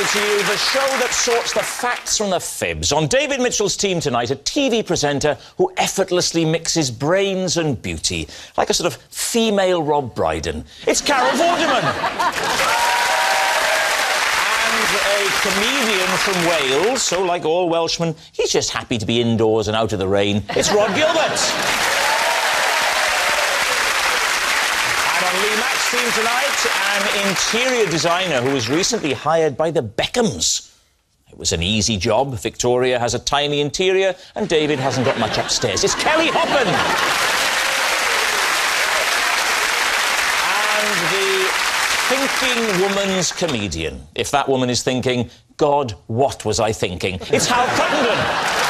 to you the show that sorts the facts from the fibs. On David Mitchell's team tonight, a TV presenter who effortlessly mixes brains and beauty, like a sort of female Rob Brydon. It's Carol Vorderman. And a comedian from Wales, so like all Welshmen, he's just happy to be indoors and out of the rain. It's Rod Gilbert. Lee Mack's team tonight, an interior designer who was recently hired by the Beckhams. It was an easy job. Victoria has a tiny interior and David hasn't got much upstairs. It's Kelly Hoppen. And the thinking woman's comedian. If that woman is thinking, God, what was I thinking? It's Hal Cruttenden.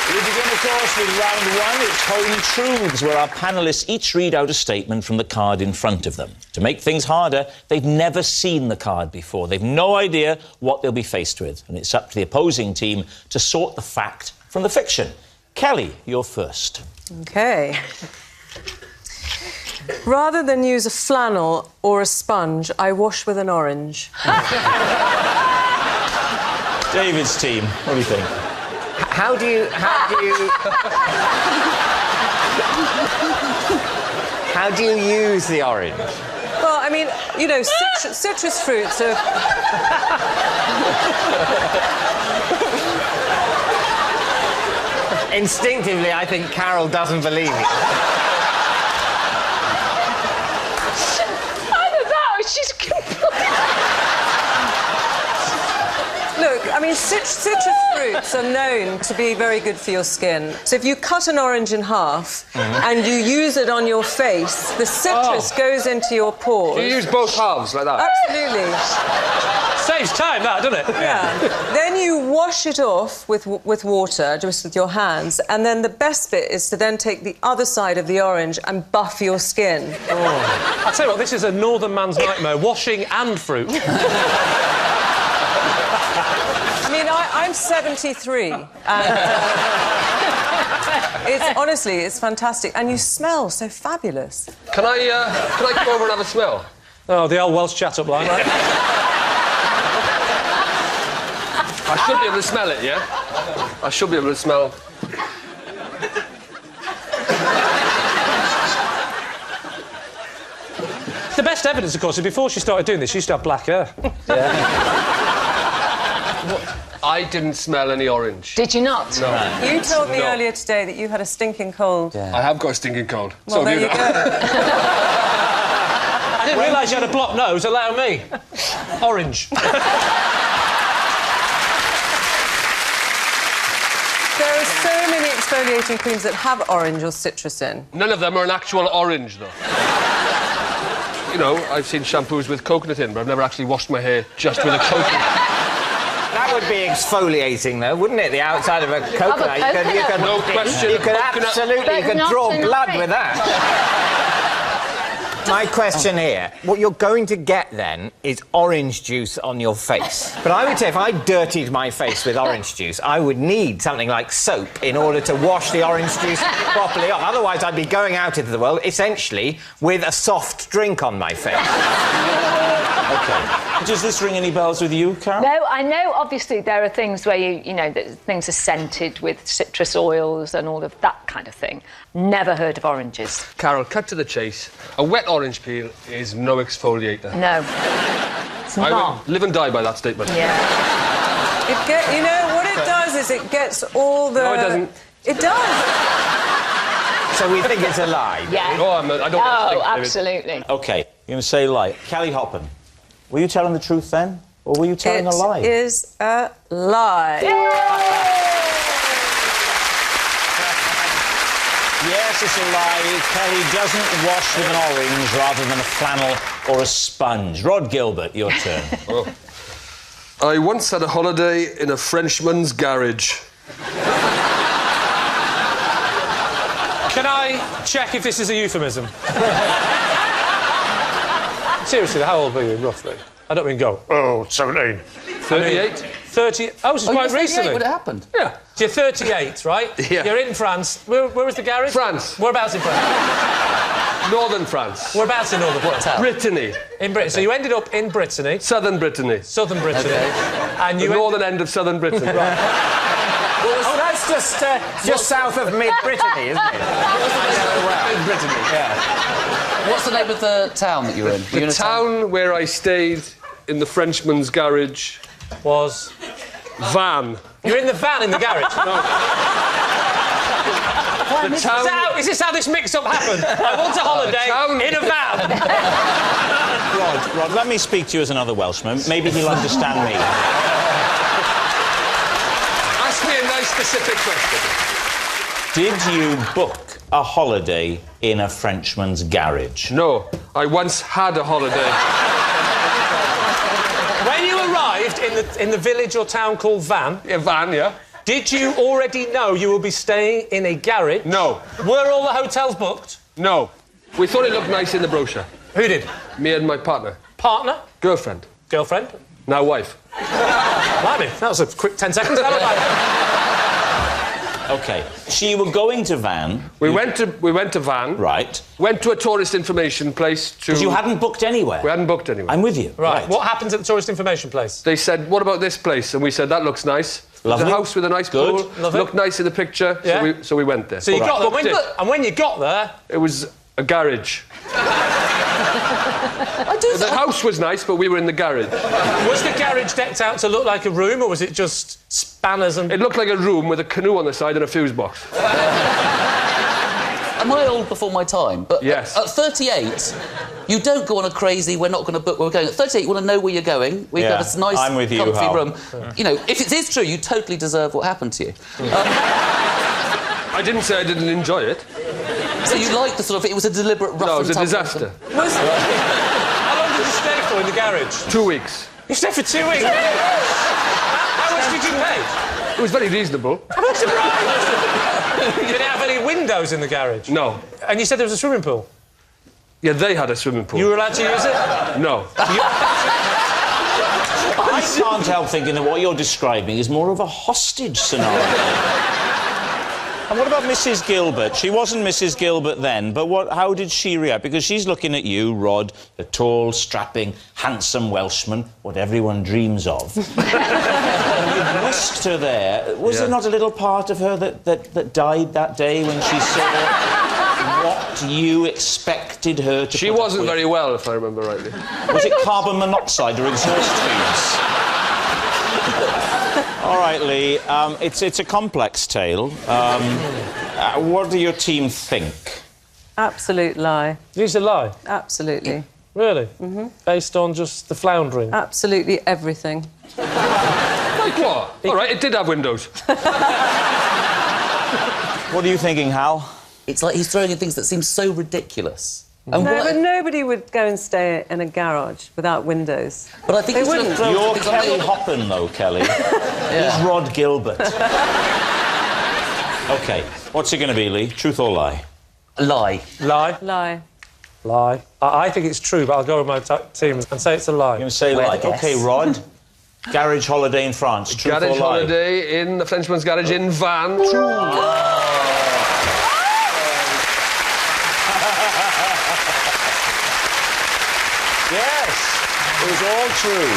We begin, of course, with round one. It's Home Truths, where our panellists each read out a statement from the card in front of them. To make things harder, they've never seen the card before. They've no idea what they'll be faced with. And it's up to the opposing team to sort the fact from the fiction. Kelly, you're first. OK. Rather than use a flannel or a sponge, I wash with an orange. David's team, what do you think? How do you use the orange? Well, I mean, you know, citrus fruits are... Instinctively, I think Carol doesn't believe it. I don't know, she's Look, I mean, citrus fruits are known to be very good for your skin. So if you cut an orange in half and you use it on your face, the citrus goes into your pores. Do you use both halves like that? Absolutely. Saves time, that, doesn't it? Yeah. Then you wash it off with water, just with your hands, and then the best bit is to then take the other side of the orange and buff your skin. Oh. I'll tell you what, this is a northern man's nightmare, washing and fruit. I mean, I'm 73, and honestly, it's fantastic, and you smell so fabulous. Can I come over and have a smell? Oh, the old Welsh chat-up line, right? I should be able to smell it, yeah? I should be able to smell... The best evidence, of course, is before she started doing this, she used to have black hair. Yeah. I didn't smell any orange. Did you not? No. You told me earlier today that you had a stinking cold. Yeah. I have got a stinking cold. Well, so there you go. I didn't realise you had a blocked nose. Allow me. Orange. There are so many exfoliating creams that have orange or citrus in. None of them are an actual orange, though. You know, I've seen shampoos with coconut in, but I've never actually washed my hair just with a coconut. That would be exfoliating, though, wouldn't it? The outside of a coconut. You could no question. You could absolutely draw blood with that. My question here, what you're going to get, then, is orange juice on your face. But I would say if I dirtied my face with orange juice, I would need something like soap in order to wash the orange juice properly off. Otherwise, I'd be going out into the world, essentially, with a soft drink on my face. OK. Does this ring any bells with you, Carol? No, I know, obviously, there are things where you know, that things are scented with citrus oils and all of that kind of thing. Never heard of oranges. Carol, cut to the chase. A wet orange peel is no exfoliator. No. It's not. I would live and die by that statement. Yeah. You know, what it does is it gets all the... No, it doesn't. It does. So we think it's a lie? Yeah. Oh, I don't Oh, absolutely. OK, you're going to say lie. Kelly Hoppen, were you telling the truth then? Or were you telling a lie? It is a lie. Yes, it's a lie. Kelly doesn't wash with an orange rather than a flannel or a sponge. Rod Gilbert, your turn. Oh. I once had a holiday in a Frenchman's garage. Can I check if this is a euphemism? Seriously, how old were you, roughly? I don't mean go. Oh, 17. 38? 30... Oh, this is quite recently. When it happened? Yeah. So you're 38, right? Yeah. You're in France. Where was the garage? France. Whereabouts in France? Northern France. Whereabouts in northern France? Brittany. In Britain. So you ended up in Brittany. Southern Brittany. Southern Brittany. And you The northern end of southern Britain. Oh, that's just south of mid-Brittany, isn't it? Mid-Brittany. Yeah. What's the name of the town that you were in? Were you in The a town? town where I stayed in the Frenchman's garage was... van. You're in the van in the garage? The town... Is this how this mix-up happened? I want a holiday in a van. Rod, let me speak to you as another Welshman. Maybe he'll understand me. Ask me a nice specific question. Did you book a holiday in a Frenchman's garage? No, I once had a holiday. When you arrived in the village or town called Van... A van, yeah. Did you already know you will be staying in a garage? No. Were all the hotels booked? No. We thought it looked nice in the brochure. Who did? Me and my partner. Partner? Girlfriend. Girlfriend? Now wife. Blimey, that was a quick 10 seconds. How about OK. So you were going to Van... We went to Van. Right. Went to a tourist information place to... Because you hadn't booked anywhere? We hadn't booked anywhere. I'm with you. Right. What happens at the tourist information place? They said, what about this place? And we said, that looks nice. Lovely. There's a house with a nice Good. pool. Lovely. Looked nice in the picture, Yeah. so we went there. So you got there. Booked it. And when you got there... It was a garage. The house was nice, but we were in the garage. Was the garage decked out to look like a room, or was it just spanners and... It looked like a room with a canoe on the side and a fuse box. Am I old before my time? But Yes. At 38, you don't go on a crazy, we're not going to book where we're going. At 38, you want to know where you're going. We've got a nice, I'm with you, comfy Hal. room. You know, if it is true, you totally deserve what happened to you. I didn't say I didn't enjoy it. So you like the sort of... It was a deliberate rough No, it was a and tumble- disaster. How long did you stay for in the garage? 2 weeks. You stayed for 2 weeks? How much did you pay? It was very reasonable. I'm surprised! Did it have any windows in the garage? No. And you said there was a swimming pool? Yeah, they had a swimming pool. You were allowed to use it? No. I can't help thinking that what you're describing is more of a hostage scenario. And what about Mrs. Gilbert? She wasn't Mrs. Gilbert then, but how did she react? Because she's looking at you, Rod, the tall, strapping, handsome Welshman, what everyone dreams of. You whisked her there. Was there not a little part of her that died that day when she saw what you expected her to She put up wasn't with? very well, if I remember rightly. Was it carbon monoxide or exhaust tubes? All right, Lee. It's a complex tale. What do your team think? Absolute lie. It's a lie. Absolutely. Really? Mm-hmm. Based on just the floundering? Absolutely everything. Like what? All right, it did have windows. What are you thinking, Hal? It's like he's throwing in things that seem so ridiculous. And No, what- but nobody would go and stay in a garage without windows. But I think They he's sort of wouldn't. throwing You're things on Kelly the- Hoppen, though, Kelly. He's Rod Gilbert. OK, what's it going to be, Lee? Truth or lie? Lie. Lie? Lie. Lie. I think it's true, but I'll go with my team and say it's a lie. You're going to say Where lie. the guess? OK, Rod. Garage holiday in France. Truth or Garage lie? holiday in the Frenchman's garage in Van. True. Yes, it was all true.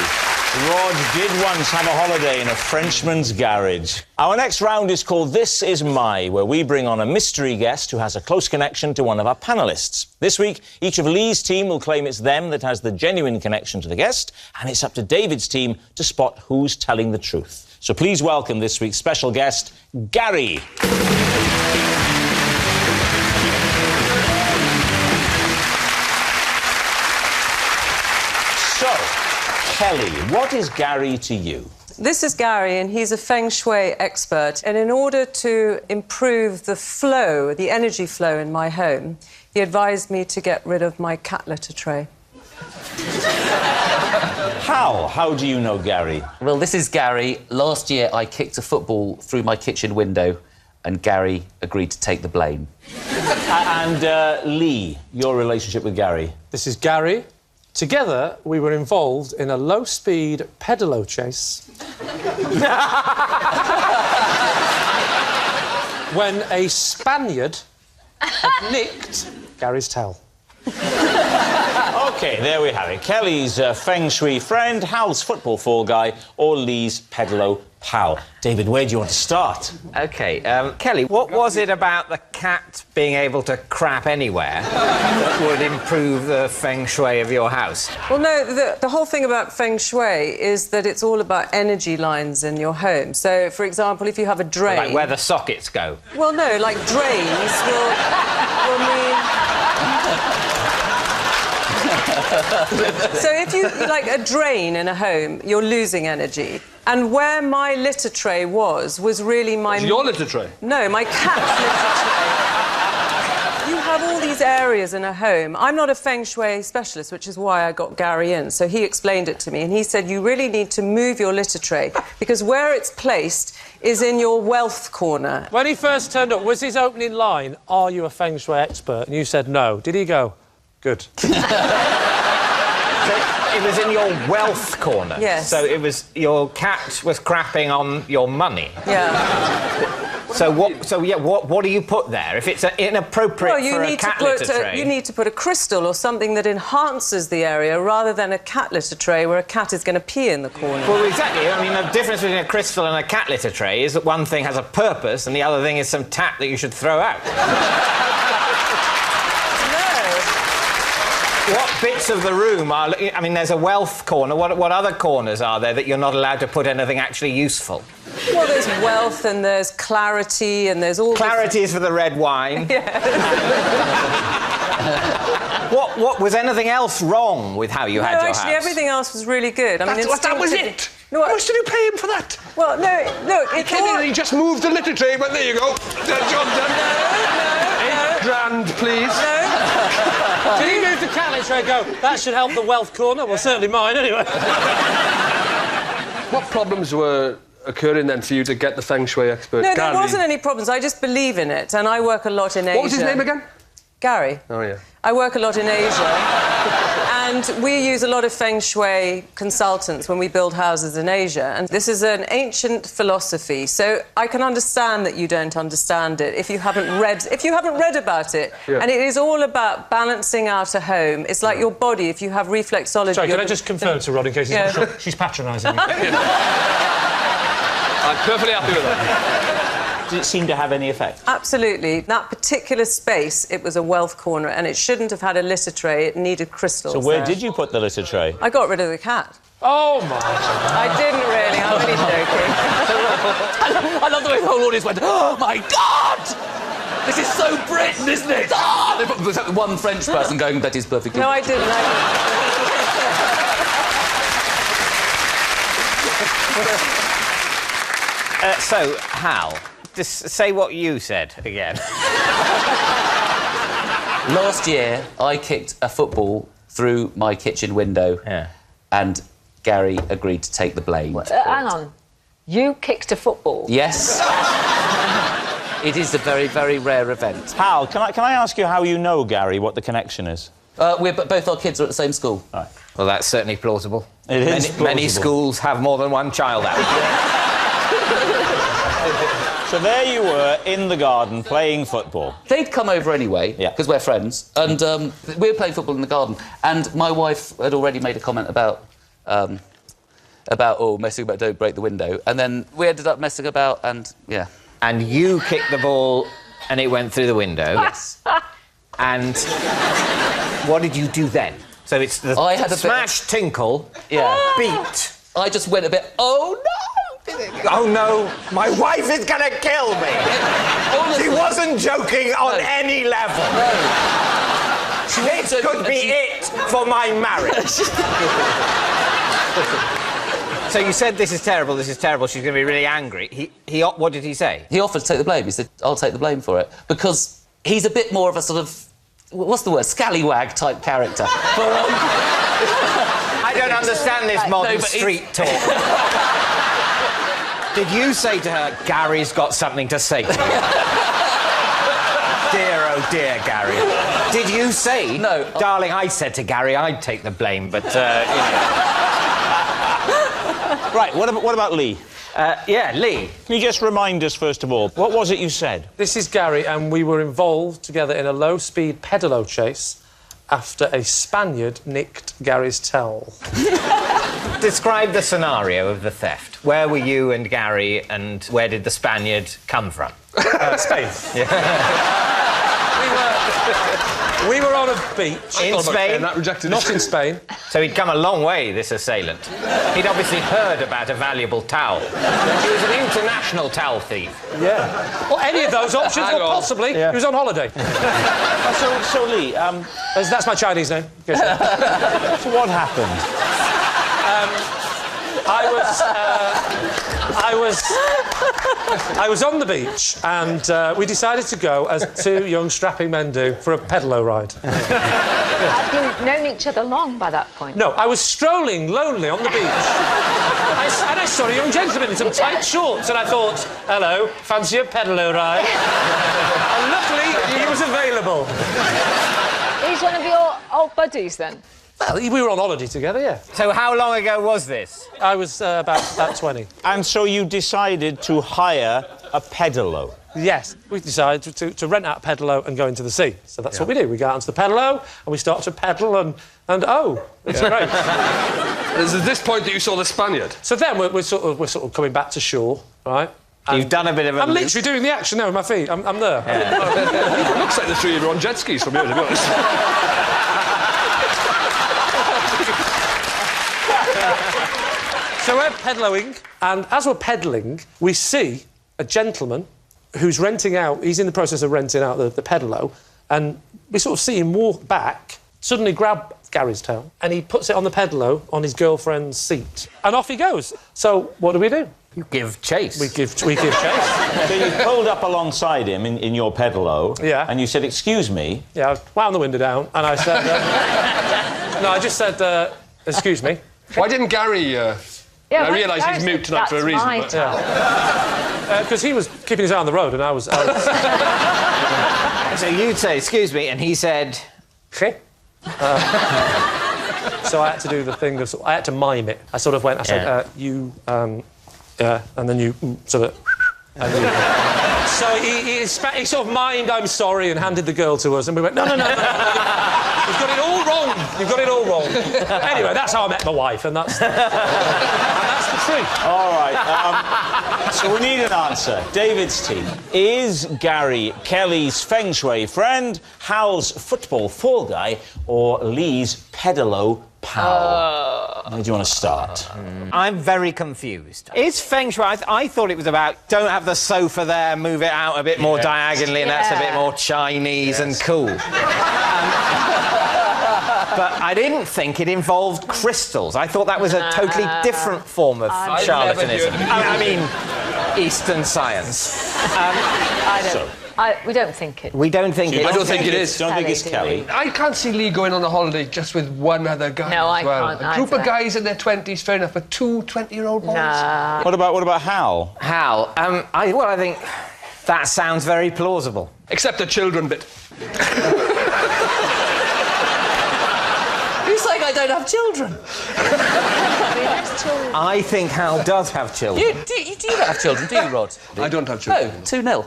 Rod did once have a holiday in a Frenchman's garage. Our next round is called This Is My, where we bring on a mystery guest who has a close connection to one of our panellists. This week, each of Lee's team will claim it's them that has the genuine connection to the guest, and it's up to David's team to spot who's telling the truth. So please welcome this week's special guest, Gary. So, Kelly, what is Gary to you? This is Gary, and he's a feng shui expert. And in order to improve the flow, the energy flow in my home, he advised me to get rid of my cat litter tray. How do you know Gary? Well, this is Gary. Last year, I kicked a football through my kitchen window, and Gary agreed to take the blame. And Lee, your relationship with Gary? This is Gary. Together, we were involved in a low-speed pedalo chase when a Spaniard had nicked Gary's towel. OK, there we have it. Kelly's feng shui friend, Hal's football fall guy, or Lee's pedalo pal. David, where do you want to start? OK, Kelly, what was it about the cat being able to crap anywhere that would improve the feng shui of your house? Well, no, the whole thing about feng shui is that it's all about energy lines in your home. So, for example, if you have a drain... Like where the sockets go? Well, no, like drains will mean... So if you, like a drain in a home, you're losing energy. And where my litter tray was really my... It's your litter tray? No, my cat's litter tray. You have all these areas in a home. I'm not a feng shui specialist, which is why I got Gary in. So he explained it to me, and he said, you really need to move your litter tray, because where it's placed is in your wealth corner. When he first turned up, was his opening line, are you a feng shui expert? And you said no. Did he go, good? It was in your wealth corner. Yes. So it was your cat was crapping on your money. Yeah. So what do you put there if it's inappropriate for a cat litter tray? You need to put a crystal or something that enhances the area rather than a cat litter tray where a cat is going to pee in the corner. Well, exactly. I mean, the difference between a crystal and a cat litter tray is that one thing has a purpose and the other thing is some tap that you should throw out. What bits of the room are... I mean, there's a wealth corner. What other corners are there that you're not allowed to put anything actually useful? Well, there's wealth and there's clarity and there's all... Clarity is for the red wine. Yeah. What was anything else wrong with how you had your house? No, actually, everything else was really good. I mean, that was it? No, How much did you pay him for that? Well, no, look, it's all... He just moved the litter tray, but there you go. Job done. No. £8,000, please. No. Did he move the cat litter tray and go, that should help the wealth corner? Well, certainly mine, anyway. What problems were occurring then for you to get the feng shui expert, No, Gary? there wasn't any problems. I just believe in it, and I work a lot in Asia. What was his name again? Gary. Oh, yeah. I work a lot in Asia, and we use a lot of feng shui consultants when we build houses in Asia. And this is an ancient philosophy, so I can understand that you don't understand it if you haven't read about it. Yeah. And it is all about balancing out a home. It's like your body. If you have reflexology... Sorry, can I just confirm to Rod in case he's not sure? She's patronising me. I'm perfectly happy with that. Did it seem to have any effect? Absolutely. That particular space, it was a wealth corner, and it shouldn't have had a litter tray. It needed crystals. So where there. did you put the litter tray? I got rid of the cat. Oh, my... I didn't really. I'm only joking. I love the way the whole audience went, oh, my God! This is so Britain, isn't it? Ah! There's one French person going, that is perfectly... No, I didn't. So, Hal, just say what you said again. Last year, I kicked a football through my kitchen window, and Gary agreed to take the blame. Hang on. You kicked a football? Yes. It is a very, very rare event. Hal, can I ask you how you know Gary, what the connection is? Both our kids are at the same school. Right. Well, that's certainly plausible. It is plausible. Many schools have more than one child out. So there you were, in the garden, playing football. They'd come over anyway, because we're friends, and we were playing football in the garden, and my wife had already made a comment about messing about, don't break the window, and then we ended up messing about, and, yeah. And you kicked the ball, and it went through the window. Yes. And what did you do then? So it's the I had a smash, tinkle, beat. I just went a bit, oh, no! Oh, no, my wife is going to kill me. She wasn't joking on any level. No. This could be it for my marriage. So you said, this is terrible, she's going to be really angry. What did he say? He offered to take the blame. He said, I'll take the blame for it. Because he's a bit more of a sort of, what's the word, scallywag type character. I don't understand this modern street talk. Did you say to her, Gary's got something to say to you? Dear, oh dear, Gary. Did you say... No. Darling, I said to Gary I'd take the blame, but, you know... Right, what about Lee? Yeah, Lee. Can you just remind us, first of all, what was it you said? This is Gary, and we were involved together in a low-speed pedalo chase, after a Spaniard nicked Gary's towel. Describe the scenario of the theft. Where were you and Gary, and where did the Spaniard come from? Spain. We were on a beach. In Spain? That rejected Not in Spain. So he'd come a long way, this assailant. He'd obviously heard about a valuable towel. He was an international towel thief. Yeah. Well, any of those options, Hang or on. possibly. He was on holiday. So Lee, That's my Chinese name. so what happened? I was on the beach, and we decided to go, as two young strapping men do, for a pedalo ride. Had you known each other long by that point? No, I was strolling lonely on the beach, and I saw a young gentleman in some tight shorts, and I thought, hello, fancy a pedalo ride? And luckily, he was available. He's one of your old buddies, then? Well, we were on holiday together, yeah. So how long ago was this? I was about 20. And so you decided to hire a pedalo. Yes, we decided to rent out a pedalo and go into the sea. So that's what we do. We go out into the pedalo and we start to pedal and oh, it's great. It was at this point that you saw the Spaniard. So then we're sort of coming back to shore, right? You've done a bit of a I'm loop. literally doing the action now with my feet. I'm there. It looks like the three of you are on jet skis from here, to be honest. So we're pedaloing, and as we're pedaling, we see a gentleman who's renting out. He's in the process of renting out the pedalo, and we sort of see him walk back, suddenly grab Gary's towel, and he puts it on the pedalo on his girlfriend's seat, and off he goes. So what do? You give chase. We give chase. So you pulled up alongside him in your pedalo. Yeah. And you said, "Excuse me." Yeah, I wound the window down, and I said, no, I just said, excuse me. Why didn't Gary... I realise he's mute tonight for a reason, but... Because he was keeping his eye on the road, and I was... So you'd say, excuse me, and he said... Okay. So I had to do the thing of... I had to mime it. I sort of went... I said, you... yeah, and then you... So that... And you, so he sort of mimed, I'm sorry, and handed the girl to us, and we went, no. You've got it all wrong. You've got it all wrong. Anyway, that's how I met my wife, and that's the truth. All right. So we need an answer. David's team. Is Gary Kelly's feng shui friend, Hal's football fall guy, or Lee's pedalo pal? Where do you want to start? I'm very confused. Is feng shui... I thought it was about don't have the sofa there, move it out a bit more diagonally, and that's a bit more Chinese and cool. But I didn't think it involved crystals. I thought that was a totally different form of charlatanism. I mean, Eastern science. We don't think it. We don't think it. I don't think it is. Don't think it's Kelly. I can't see Lee going on a holiday just with one other guy. No, as well. I can't A group either. of guys in their 20s, fair enough, but two 20-year-old boys. Nah. What about Hal? Hal, I think that sounds very plausible. Except the children bit. Who's saying I don't have children? I think Hal does have children. You don't have children, do you, Rod? I don't have children. No, 2-0.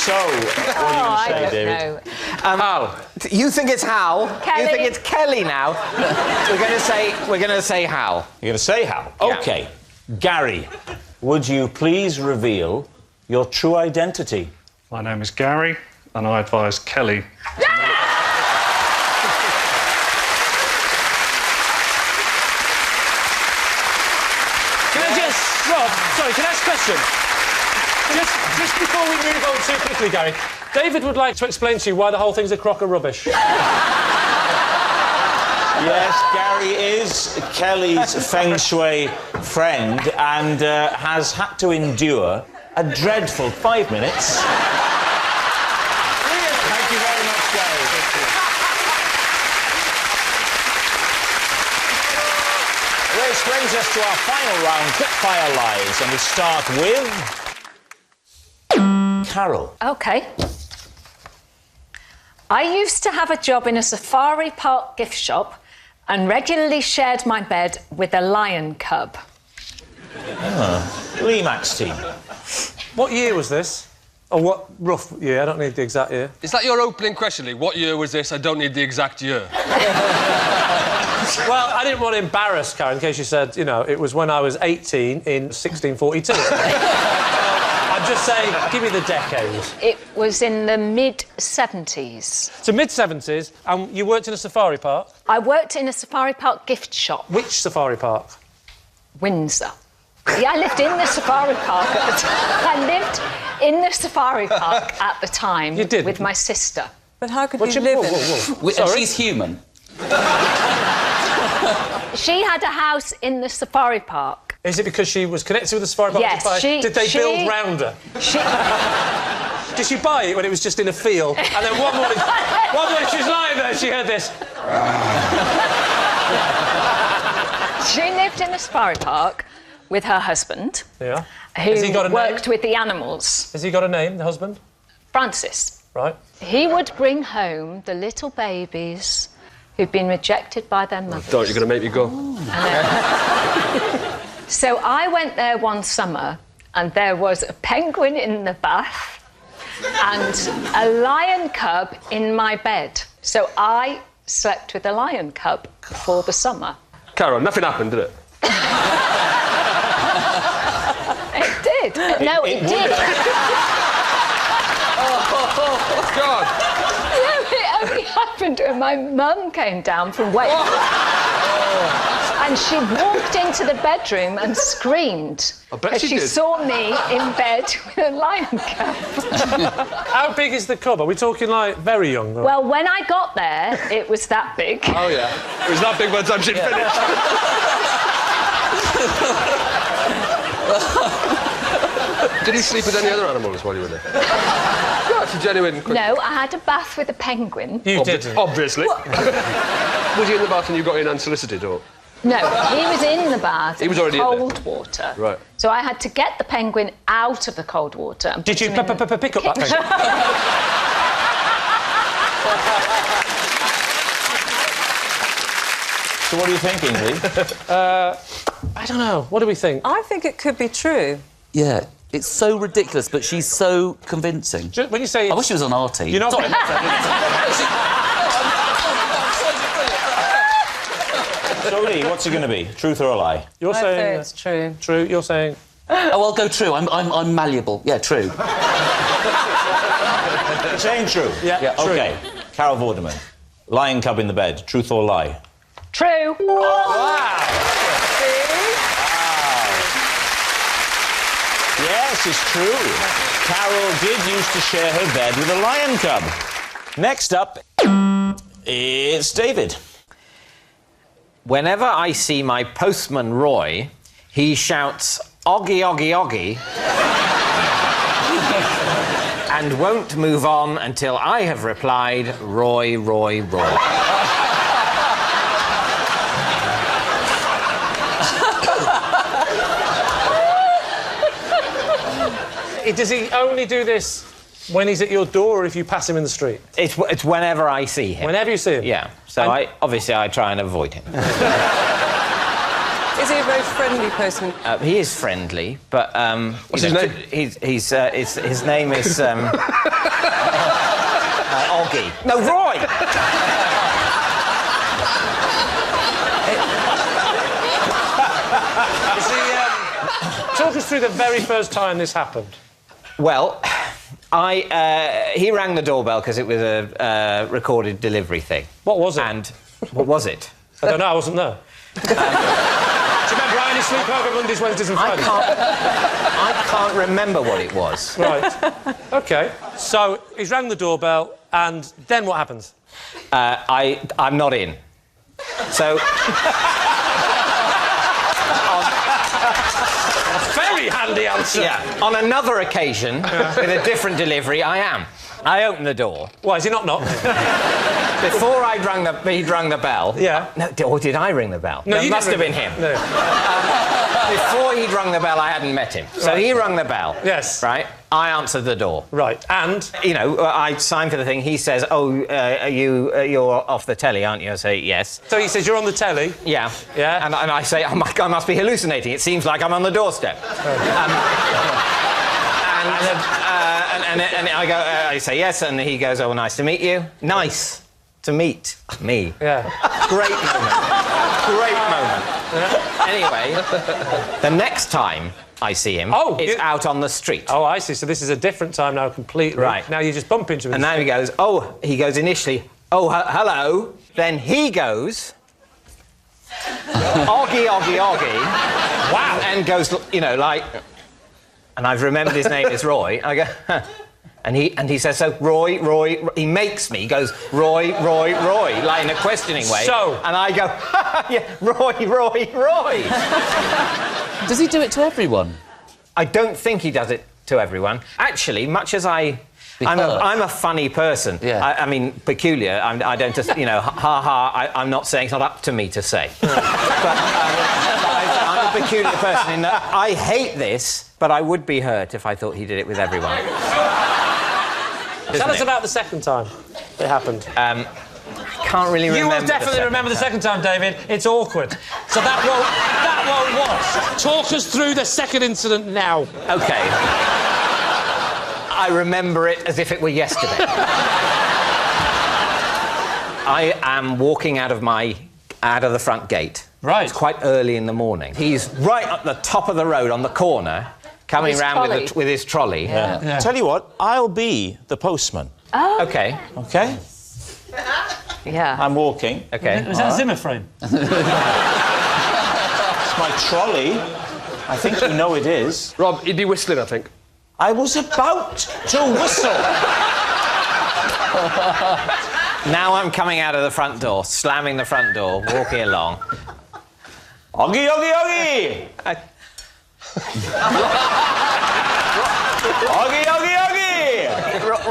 So, what do you want to say, David? know. Hal. You think it's Hal? Kelly. You think it's Kelly now? We're going to say Hal. You're going to say Hal? Yeah. OK. Gary, would you please reveal your true identity? My name is Gary, and I advise Kelly. Rob, sorry, can I ask a question? Just before we move on too quickly, Gary, David would like to explain to you why the whole thing's a crock of rubbish. Yes, Gary is Kelly's feng shui friend and has had to endure a dreadful 5 minutes. Thank you very much, Gary. This brings us to our final round, quickfire lies, and we start with Carol. OK. I used to have a job in a safari park gift shop and regularly shared my bed with a lion cub. Lee Mack's team. What year was this? Or what rough year? I don't need the exact year. Is that your opening question, Lee? What year was this? I don't need the exact year. Well, I didn't want to embarrass Karen in case you said, you know, it was when I was 18 in 1642. I'm just saying, give me the decade. It was in the mid-70s. So mid-70s, and you worked in a safari park? I worked in a safari park gift shop. Which safari park? Windsor. Yeah, I lived in the safari park at the time. I lived in the safari park at the time. You did? With my sister. But how could you live in... And she's human. She had a house in the safari park. Is it because she was connected with the safari park? Yes, Did they build round her? Did she buy it when it was just in a field? And then one morning she was lying there, she heard this. She lived in the safari park with her husband, Yeah. who Has he got a worked name? with the animals. Has he got a name, the husband? Francis. Right. He would bring home the little babies who'd been rejected by their mothers. Don't, you're going to make me go. So I went there one summer and there was a penguin in the bath and a lion cub in my bed. So I slept with a lion cub for the summer. Carol, nothing happened, did it? It did. No, it did. Oh, God. No, it only happened when my mum came down from Wales. And she walked into the bedroom and screamed. I bet as she she did. saw me in bed with a lion cub. How big is the cub? Are we talking, like, very young? Or... Well, when I got there, it was that big. Oh, yeah. It was that big by the time she'd finished. Did you sleep with any other animals while you were there? That's a genuine question. No, I had a bath with a penguin. You didn't? Obviously. Was he in the bath and you got in unsolicited, or...? No, he was in the bath. He was already in there. cold water. Right. So I had to get the penguin out of the cold water. And Did you pick up that penguin? So what are you thinking, Lee? I don't know. What do we think? I think it could be true. Yeah, it's so ridiculous, but she's so convincing. When you say... I wish she was on our team. You're not... So, Lee, what's it going to be? Truth or a lie? You're I saying... say it's true. True. You're saying... Oh, I'll go true. I'm malleable. Yeah, true. You're saying true? Yeah, true. OK. Carol Vorderman. Lion cub in the bed. Truth or lie? True. Wow! Yes, it's true. Carol did used to share her bed with a lion cub. Next up, it's David. Whenever I see my postman Roy, he shouts, "Oggy, oggy, oggy," and won't move on until I have replied, "Roy, Roy, Roy." Does he only do this when he's at your door or if you pass him in the street? It's whenever I see him. Whenever you see him? Yeah. So I try and avoid him. Is he a very friendly postman? He is friendly, but What's his name? His name is Oggy. No, Roy. Talk us through the very first time this happened. Well, he rang the doorbell because it was a recorded delivery thing. What was it? And what was it? I don't know, I wasn't there. Do you remember I only sleep over Mondays, Wednesdays and Fridays? I can't remember what it was. Right. OK. So he's rang the doorbell, and then what happens? I'm not in. So... Very handy answer. Yeah. On another occasion, with a different delivery, I am. I open the door. Why, is he not knocked? Before he'd rung the bell... Yeah. No, or did I ring the bell? No, it you must have didn't been him. No. Before he'd rung the bell, I hadn't met him. So he rung the bell. Yes. Right? I answered the door. Right, and? You know, I signed for the thing. He says, you're off the telly, aren't you? I say, yes. So he says, you're on the telly? Yeah. Yeah. And I say, I must be hallucinating. It seems like I'm on the doorstep. And I go, I say yes, and he goes, oh, nice to meet you. Nice to meet me. Yeah. Great moment. Great moment. Anyway, the next time I see him, it's out on the street. Oh, I see. So this is a different time now completely. Right. Now you just bump into him. And now he goes, initially, hello. Then he goes, Oggy. Wow. And goes, like... And I've remembered his name is Roy. I go, huh. And he says, so, Roy, he makes me, goes, Roy, like in a questioning way. So? And I go, yeah, Roy. Does he do it to everyone? I don't think he does it to everyone. Actually, much as I'm a funny person. Yeah. I mean, peculiar. I don't just, I'm not saying it's not up to me to say. But I'm a peculiar person in that I hate this, but I would be hurt if I thought he did it with everyone. Tell us about the second time it happened. I can't really remember. You will definitely remember the second time, David. It's awkward. So that won't wash. Talk us through the second incident now. OK. I remember it as if it were yesterday. I am walking out of the front gate. Right. It's quite early in the morning. He's right at the top of the road on the corner, coming round with his trolley. Yeah. Tell you what, I'll be the postman. Oh. OK. OK? Yeah. I'm walking. OK. Was that a Zimmer frame? It's my trolley. I think you know it is. Rob, he'd be whistling, I think. I was about to whistle. Now I'm coming out of the front door, slamming the front door, walking along. Oggy! Oggy!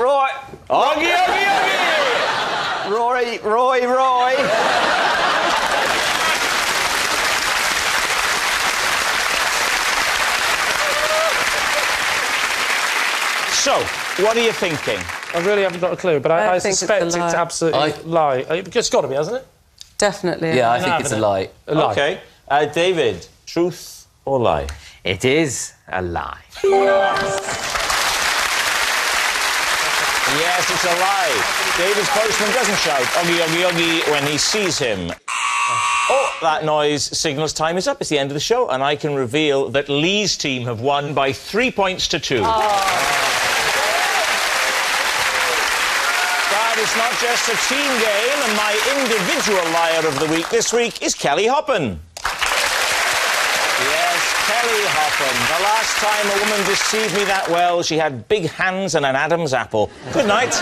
Roy! Oggy! Roy! So, what are you thinking? I really haven't got a clue, but I think suspect it's a it's lie. absolutely lie. It's got to be, hasn't it? Definitely. Yeah, I think it's a lie. A lie. OK. David, truth or lie? It is a lie. Yes, it's a lie. David's postman doesn't shout oggy when he sees him. Oh, that noise signals time is up. It's the end of the show, and I can reveal that Lee's team have won by 3 points to 2. But it's not just a team game, and my individual liar of the week this week is Kelly Hoppen. Yes, Kelly Hoppen. The last time a woman deceived me that well, she had big hands and an Adam's apple. Good night.